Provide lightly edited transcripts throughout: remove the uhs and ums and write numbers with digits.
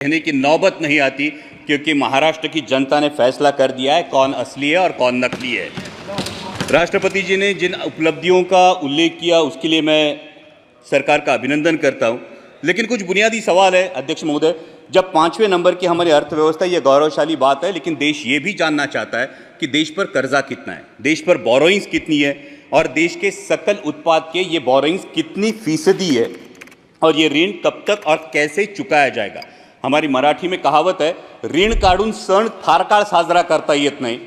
कहने की नौबत नहीं आती, क्योंकि महाराष्ट्र की जनता ने फैसला कर दिया है कौन असली है और कौन नकली है। राष्ट्रपति जी ने जिन उपलब्धियों का उल्लेख किया उसके लिए मैं सरकार का अभिनंदन करता हूं, लेकिन कुछ बुनियादी सवाल है अध्यक्ष महोदय। जब 5वें नंबर की हमारी अर्थव्यवस्था, ये गौरवशाली बात है, लेकिन देश ये भी जानना चाहता है कि देश पर कर्जा कितना है, देश पर बोरोइंग्स कितनी है और देश के सकल उत्पाद के ये बोरोइंग्स कितनी फीसदी है और ये ऋण कब तक और कैसे चुकाया जाएगा। हमारी मराठी में कहावत है, ऋण काढून सण फार काळ साजरा करता येत नाही।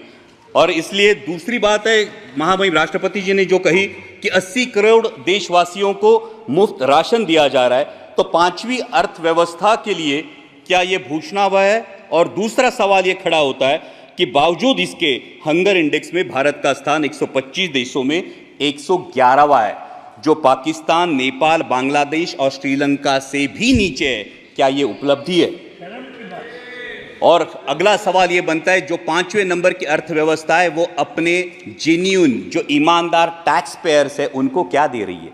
और इसलिए दूसरी बात है, महामहिम राष्ट्रपति जी ने जो कही कि 80 करोड़ देशवासियों को मुफ्त राशन दिया जा रहा है, तो 5वीं अर्थव्यवस्था के लिए क्या ये घोषणावा है। और दूसरा सवाल ये खड़ा होता है कि बावजूद इसके हंगर इंडेक्स में भारत का स्थान 125 देशों में 111वां है, जो पाकिस्तान, नेपाल, बांग्लादेश और श्रीलंका से भी नीचे है। क्या ये उपलब्धि है? और अगला सवाल ये बनता है, जो 5वें नंबर की अर्थव्यवस्था है वो अपने जेन्युइन, जो ईमानदार टैक्स पेयर्स है, उनको क्या दे रही है?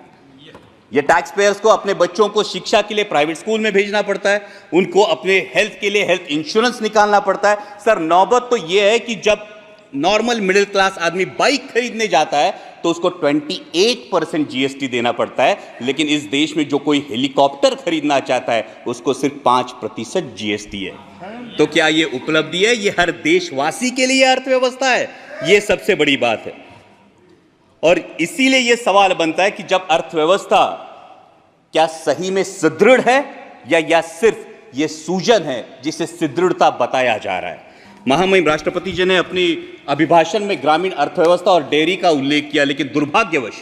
ये टैक्स पेयर्स को अपने बच्चों को शिक्षा के लिए प्राइवेट स्कूल में भेजना पड़ता है, उनको अपने हेल्थ के लिए हेल्थ इंश्योरेंस निकालना पड़ता है। सर, नौबत तो ये है कि जब नॉर्मल मिडिल क्लास आदमी बाइक खरीदने जाता है तो उसको 28% जीएसटी देना पड़ता है, लेकिन इस देश में जो कोई हेलीकॉप्टर खरीदना चाहता है उसको सिर्फ 5% जीएसटी है। तो क्या ये उपलब्धि है? ये हर देशवासी के लिए अर्थव्यवस्था है? ये सबसे बड़ी बात है। और इसीलिए ये सवाल बनता है कि जब अर्थव्यवस्था क्या सही में सुदृढ़ है या सिर्फ ये सूजन है जिसे सुदृढ़ता बताया जा रहा है। महामहिम राष्ट्रपति जी ने अपनी अभिभाषण में ग्रामीण अर्थव्यवस्था और डेयरी का उल्लेख किया, लेकिन दुर्भाग्यवश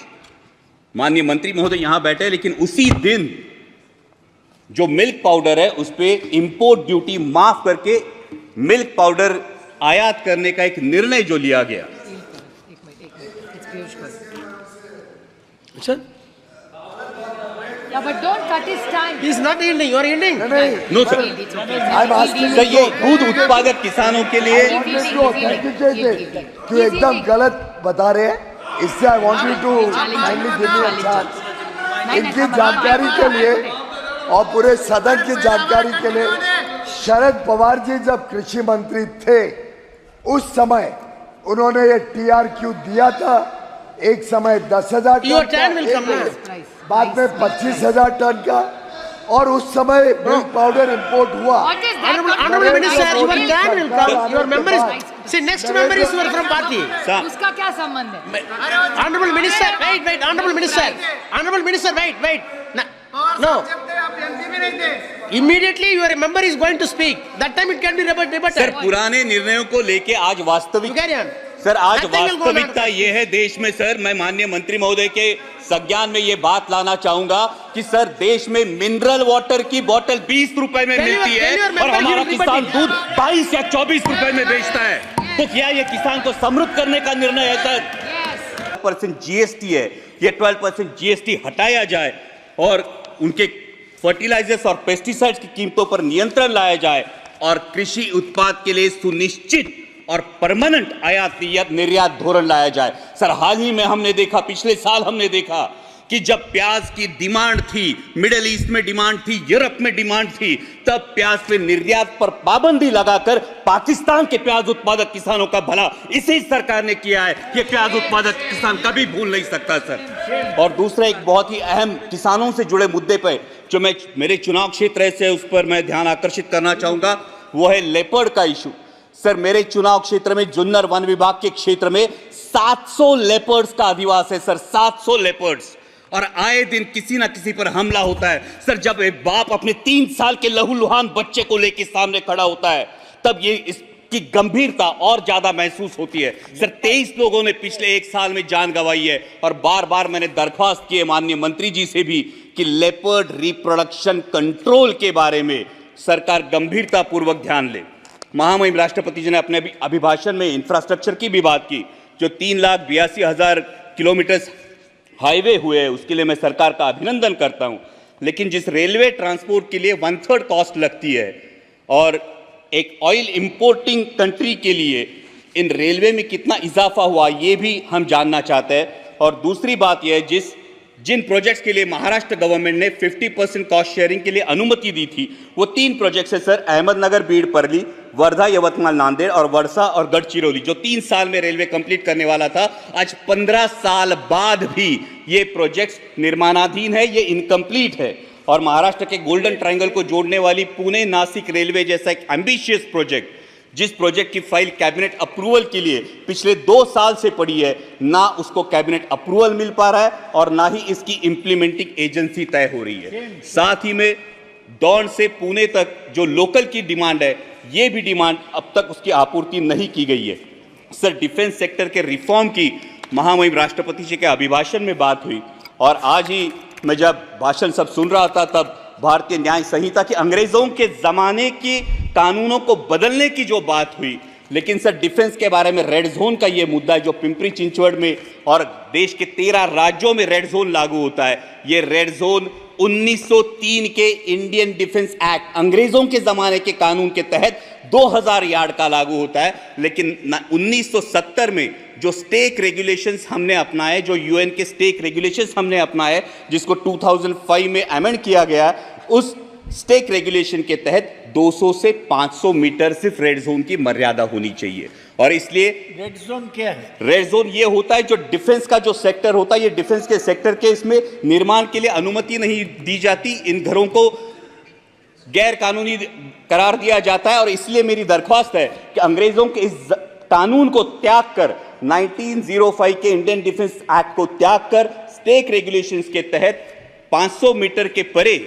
माननीय मंत्री महोदय यहां बैठे, लेकिन उसी दिन जो मिल्क पाउडर है उस पर इंपोर्ट ड्यूटी माफ करके मिल्क पाउडर आयात करने का एक निर्णय जो लिया गया। Sir? Yeah, but don't cut his time. He is not ending. You are ending. No sir, I'm asking sir ये दूध उत्पादक किसानों के लिए जो एकदम गलत बता रहे हैं, इससे I want you to kindly give me a chance. इनकी जानकारी के लिए और पूरे सदन की जानकारी के लिए, शरद पवार जी जब कृषि मंत्री थे उस समय उन्होंने ये टीआरक्यू दिया था। एक समय 10,000 टन, बाद में 25,000 टन का, और उस समय मिल्क पाउडर इंपोर्ट हुआ। Honorable Minister, your turn will come. Your member is. See, next member is from party. उसका क्या संबंध है? Honorable Minister, wait. Honorable Minister, wait. No. Immediately your member is going to speak. That time it can be debated. Sir, पुराने निर्णयों को लेके आज वास्तविक, You carry on. सर आज Nothing will go on. वास्तविकता ये है देश में। सर, मैं माननीय मंत्री महोदय के संज्ञान में ये बात लाना चाहूंगा कि सर, देश में मिनरल वाटर की बोतल 20 रुपए में मिलती है और हमारा किसान दूध 22 या 24 रुपए में बेचता है। तो क्या ये किसान को समृद्ध करने का निर्णय है? सर, 12% जीएसटी है, ये 12% जीएसटी हटाया जाए और उनके फर्टिलाइजर्स और पेस्टिसाइड्स की कीमतों पर नियंत्रण लाया जाए और कृषि उत्पाद के लिए सुनिश्चित और परमानेंट आयात निर्यात धोरण लाया जाए। सर, हाल ही में हमने देखा, पिछले साल हमने देखा कि जब प्याज की डिमांड थी, मिडिल ईस्ट में डिमांड थी, यूरोप में डिमांड थी, तब प्याज पे निर्यात पर पाबंदी लगाकर पाकिस्तान के प्याज उत्पादक किसानों का भला इसी सरकार ने किया है। ये प्याज उत्पादक किसान कभी भूल नहीं सकता सर। और दूसरा एक बहुत ही अहम किसानों से जुड़े मुद्दे पर जो मैं मेरे चुनाव क्षेत्र से उस पर मैं ध्यान आकर्षित करना चाहूंगा, वो है लेपर्ड का इशू। सर, मेरे चुनाव क्षेत्र में जुन्नर वन विभाग के क्षेत्र में 700 लेपर्ड्स का अधिवास है सर, 700 लेपर्ड्स, और आए दिन किसी ना किसी पर हमला होता है। सर, जब एक बाप अपने 3 साल के लहूलुहान बच्चे को लेकर सामने खड़ा होता है तब ये इसकी गंभीरता और ज्यादा महसूस होती है। सर, 23 लोगों ने पिछले 1 साल में जान गंवाई है और बार बार मैंने दरख्वास्त की है माननीय मंत्री जी से भी कि लेपर्ड रिप्रोडक्शन कंट्रोल के बारे में सरकार गंभीरता पूर्वक ध्यान ले। महामहिम राष्ट्रपति जी ने अपने अभिभाषण में इंफ्रास्ट्रक्चर की भी बात की। जो 3,82,000 किलोमीटर हाईवे हुए हैं उसके लिए मैं सरकार का अभिनंदन करता हूं, लेकिन जिस रेलवे ट्रांसपोर्ट के लिए 1/3 कॉस्ट लगती है और एक ऑयल इंपोर्टिंग कंट्री के लिए इन रेलवे में कितना इजाफा हुआ ये भी हम जानना चाहते हैं। और दूसरी बात यह है, जिस जिन प्रोजेक्ट्स के लिए महाराष्ट्र गवर्नमेंट ने 50% कॉस्ट शेयरिंग के लिए अनुमति दी थी, वो 3 प्रोजेक्ट्स है सर, अहमदनगर बीड परली, वर्धा यवतमाल नांदेड़ और वर्षा और गढ़चिरौली, जो 3 साल में रेलवे कंप्लीट करने वाला था। आज 15 साल बाद भी ये प्रोजेक्ट्स निर्माणाधीन है, ये इनकम्प्लीट है। और महाराष्ट्र के गोल्डन ट्रायंगल को जोड़ने वाली पुणे नासिक रेलवे जैसा एक एम्बिशियस प्रोजेक्ट, जिस प्रोजेक्ट की फाइल कैबिनेट अप्रूवल के लिए पिछले 2 साल से पड़ी है, ना उसको कैबिनेट अप्रूवल मिल पा रहा है और ना ही इसकी इंप्लीमेंटिंग एजेंसी तय हो रही है। साथ ही में दौंड से पुणे तक जो लोकल की डिमांड है, ये भी डिमांड अब तक उसकी आपूर्ति नहीं की गई है। सर, डिफेंस सेक्टर के रिफॉर्म की महामहिम राष्ट्रपति जी के अभिभाषण में बात हुई और आज ही मैं जब भाषण सब सुन रहा था तब भारतीय न्याय संहिता की अंग्रेजों के जमाने की कानूनों को बदलने की जो बात हुई, लेकिन सर डिफेंस के बारे में रेड जोन का ये मुद्दा है जो पिंपरी चिंचवड़ में और देश के 13 राज्यों में रेड जोन लागू होता है। ये रेड जोन 1903 के इंडियन डिफेंस एक्ट, अंग्रेजों के जमाने के कानून के तहत 2000 यार्ड का लागू होता है, लेकिन 1970 में जो स्टेक रेगुलेशंस हमने अपनाए, जो यूएन के स्टेक रेगुलेशंस हमने अपनाए, जिसको 2005 में अमेंड किया गया, उस स्टेक रेगुलेशन के तहत 200 से 500 मीटर सिर्फ रेड जोन की मर्यादा होनी चाहिए। और इसलिए रेड जोन क्या है? रेड जोन ये होता है जो डिफेंस का जो सेक्टर होता है, ये डिफेंस के सेक्टर के इसमें निर्माण के लिए अनुमति नहीं दी जाती, इन घरों को गैर कानूनी करार दिया जाता है। और इसलिए मेरी दरख्वास्त है कि अंग्रेजों के इस कानून को त्याग कर, 1905 के इंडियन डिफेंस एक्ट को त्याग कर, स्टेक रेगुलेशंस के तहत 500 मीटर के परे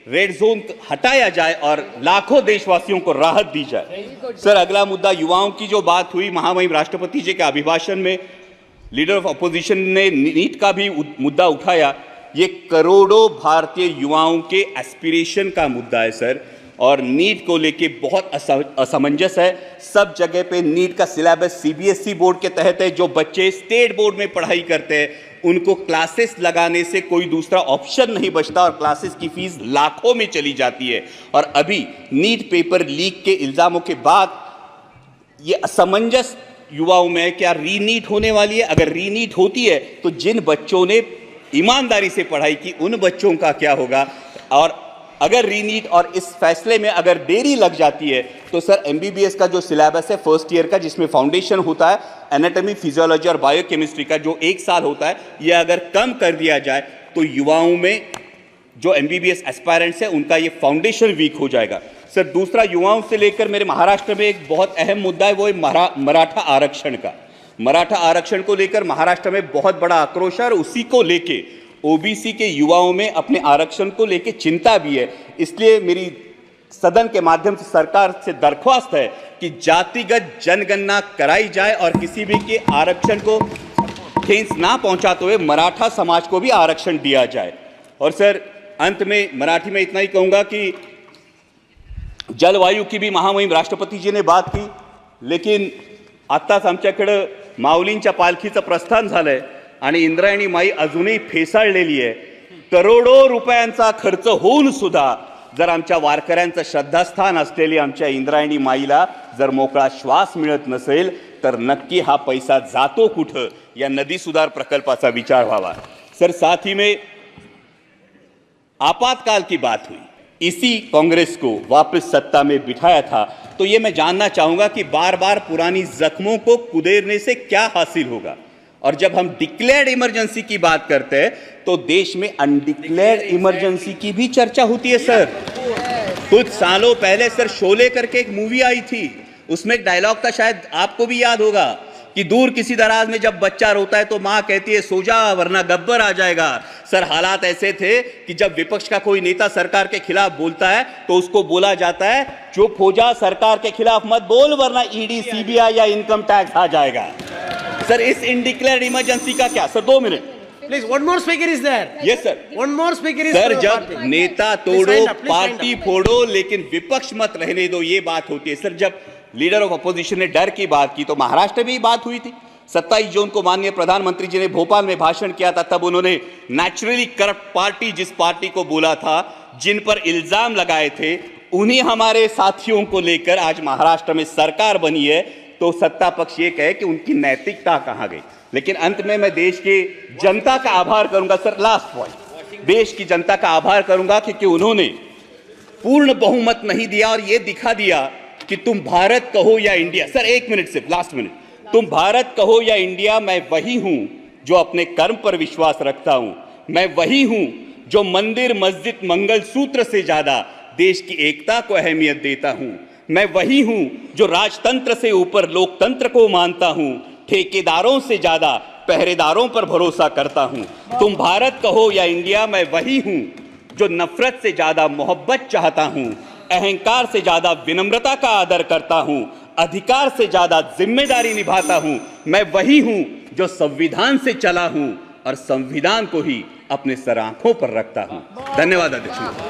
रेड जोन हटाया जाए और लाखों देशवासियों को राहत दी जाए। सर, अगला मुद्दा युवाओं की जो बात हुई महामहिम राष्ट्रपति जी के अभिभाषण में, लीडर ऑफ अपोजिशन ने नीट का भी मुद्दा उठाया। ये करोड़ों भारतीय युवाओं के एस्पिरेशन का मुद्दा है सर, और नीट को लेके बहुत असमंजस है। सब जगह पे नीट का सिलेबस सीबीएसई बोर्ड के तहत है। जो बच्चे स्टेट बोर्ड में पढ़ाई करते हैं उनको क्लासेस लगाने से कोई दूसरा ऑप्शन नहीं बचता और क्लासेस की फीस लाखों में चली जाती है। और अभी नीट पेपर लीक के इल्जामों के बाद ये असमंजस युवाओं में है, क्या रीनीट होने वाली है? अगर रीनीट होती है तो जिन बच्चों ने ईमानदारी से पढ़ाई की उन बच्चों का क्या होगा? और अगर रीनीट और इस फैसले में अगर देरी लग जाती है तो सर एमबीबीएस का जो सिलेबस है फर्स्ट ईयर का, जिसमें फाउंडेशन होता है एनाटॉमी, फिजियोलॉजी और बायोकेमिस्ट्री का, जो 1 साल होता है, यह अगर कम कर दिया जाए तो युवाओं में जो एमबीबीएस एस्पायरेंट्स है उनका ये फाउंडेशन वीक हो जाएगा। सर, दूसरा युवाओं से लेकर मेरे महाराष्ट्र में एक बहुत अहम मुद्दा है, वो है मराठा आरक्षण का। मराठा आरक्षण को लेकर महाराष्ट्र में बहुत बड़ा आक्रोश है और उसी को लेके ओबीसी के युवाओं में अपने आरक्षण को लेके चिंता भी है। इसलिए मेरी सदन के माध्यम से सरकार से दरख्वास्त है कि जातिगत जनगणना कराई जाए और किसी भी के आरक्षण को ठेस ना पहुंचाते हुए मराठा समाज को भी आरक्षण दिया जाए। और सर, अंत में मराठी में इतना ही कहूंगा कि जलवायु की भी महामहिम राष्ट्रपति जी ने बात की, लेकिन आत्ताच आमच्याकडे माऊलींच्या पालखीचं प्रस्थान झालंय आणि इंद्रायणी माई अजूनही फेसाळलेली आहे। करोडो रुपयांचा खर्च होऊन सुद्धा जर आमच्या वारकऱ्यांचं श्रद्धास्थान असलेली आमच्या इंद्रायणी माईला जर मोकळा श्वास मिळत नसेल तर नक्की हा पैसा जातो कुठं, या नदी सुधार प्रकल्पाचा विचार व्हावा। सर, साथ ही में आपातकाल की बात हुई, इसी कांग्रेस को वापस सत्ता में बिठाया था, तो ये मैं जानना चाहूंगा कि बार बार पुरानी जख्मों को कुदेरने से क्या हासिल होगा? और जब हम डिक्लेयर्ड इमरजेंसी की बात करते हैं तो देश में अनडिक्लेयर्ड इमरजेंसी की भी चर्चा होती है सर। कुछ सालों पहले सर शोले करके एक मूवी आई थी, उसमें एक डायलॉग था, शायद आपको भी याद होगा, कि दूर किसी दराज में जब बच्चा रोता है तो माँ कहती है सो जा वरना गब्बर आ जाएगा। सर, हालात ऐसे थे कि जब विपक्ष का कोई नेता सरकार के खिलाफ बोलता है तो उसको बोला जाता है चुप हो जा, सरकार के खिलाफ मत बोल वरना ईडी, सीबीआई या इनकम टैक्स आ जाएगा। सर, इस इनडिक्लेयर्ड इमरजेंसी का क्या? Sir, 2 minute Please, one more speaker is there. Yes, sir. One more speaker is sir, there. जब नेता तोड़ो, पार्टी फोड़ो, लेकिन विपक्ष मत रहने दो, ये बात होती है। सर, जब लीडर ऑफ अपोजिशन ने डर की बात की तो महाराष्ट्र में भी बात हुई थी। 27 जून को माननीय प्रधानमंत्री जी ने भोपाल में भाषण किया था, तब उन्होंने नेचुरली करप्ट पार्टी, जिस पार्टी को बोला था, जिन पर इल्जाम लगाए थे, उन्हीं हमारे साथियों को लेकर आज महाराष्ट्र में सरकार बनी है। तो सत्ता पक्ष ये कहे कि उनकी नैतिकता कहां गई? लेकिन अंत में मैं देश की जनता का आभार करूंगा सर, लास्ट पॉइंट, देश की जनता का आभार करूंगा क्योंकि उन्होंने पूर्ण बहुमत नहीं दिया और यह दिखा दिया कि तुम भारत कहो या इंडिया, सर एक मिनट सिर्फ, लास्ट मिनट, तुम भारत कहो या इंडिया, मैं वही हूं जो अपने कर्म पर विश्वास रखता हूं, मैं वही हूं जो मंदिर मस्जिद मंगल सूत्र से ज्यादा देश की एकता को अहमियत देता हूं, मैं वही हूं जो राजतंत्र से ऊपर लोकतंत्र को मानता हूं, ठेकेदारों से ज्यादा पहरेदारों पर भरोसा करता हूं। तुम भारत कहो या इंडिया, मैं वही हूं जो नफरत से ज्यादा मोहब्बत चाहता हूं, अहंकार से ज्यादा विनम्रता का आदर करता हूं, अधिकार से ज्यादा जिम्मेदारी निभाता हूं, मैं वही हूं जो संविधान से चला हूं और संविधान को ही अपने सर आंखों पर रखता हूं। धन्यवाद अध्यक्ष।